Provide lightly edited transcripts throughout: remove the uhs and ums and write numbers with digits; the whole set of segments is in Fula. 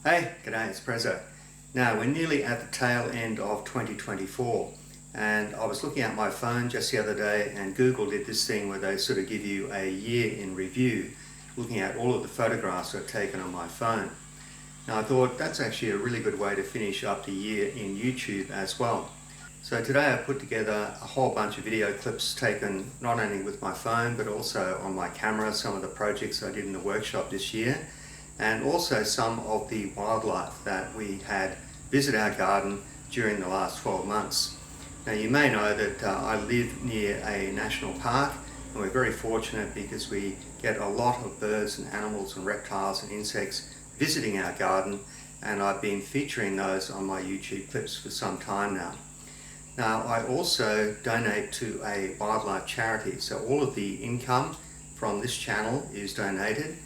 Hey, g'day, it's Preso. Now, we're nearly at the tail end of 2024, and I was looking at my phone just the other day, and Google did this thing where they sort of give you a year in review, looking at all of the photographs I've taken on my phone. Now, I thought that's actually a really good way to finish up the year in YouTube as well. So today I put together a whole bunch of video clips taken not only with my phone but also on my camera, some of the projects I did in the workshop this year, and also some of the wildlife that we had visit our garden during the last 12 months. Now, you may know that I live near a national park, and we're very fortunate because we get a lot of birds and animals and reptiles and insects visiting our garden, and I've been featuring those on my YouTube clips for some time now. Now, I also donate to a wildlife charity, so all of the income from this channel is donated,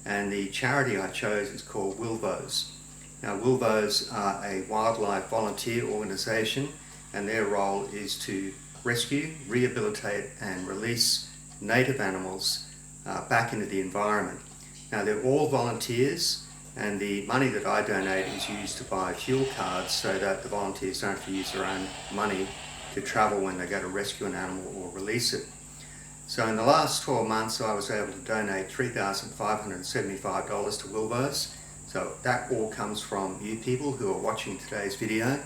and the charity I chose is called Wilvos. Now, Wilvos are a wildlife volunteer organisation, and their role is to rescue, rehabilitate and release native animals back into the environment. Now, they're all volunteers, and the money that I donate is used to buy fuel cards so that the volunteers don't have to use their own money to travel when they go to rescue an animal or release it. So in the last 12 months I was able to donate $3,575 to Wilvos. So that all comes from you people who are watching today's video,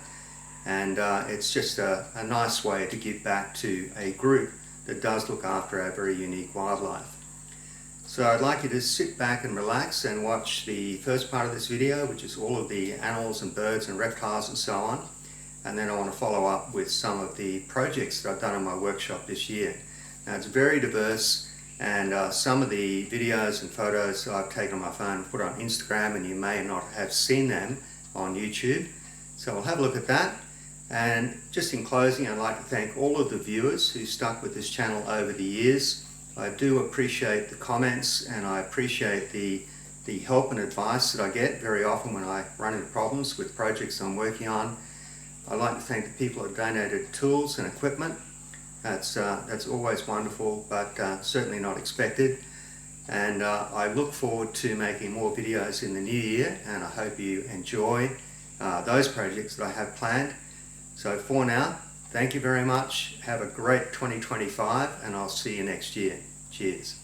and it's just a nice way to give back to a group that does look after our very unique wildlife. So I'd like you to sit back and relax and watch the first part of this video, which is all of the animals and birds and reptiles and so on. And then I want to follow up with some of the projects that I've done in my workshop this year. Now, it's very diverse, and some of the videos and photos I've taken on my phone and put on Instagram, and you may not have seen them on YouTube. So we'll have a look at that. And just in closing, I'd like to thank all of the viewers who stuck with this channel over the years. I do appreciate the comments, and I appreciate the help and advice that I get very often when I run into problems with projects I'm working on. I'd like to thank the people who donated tools and equipment. That's always wonderful, but certainly not expected. And I look forward to making more videos in the new year, and I hope you enjoy those projects that I have planned. So for now, thank you very much. Have a great 2025, and I'll see you next year. Cheers.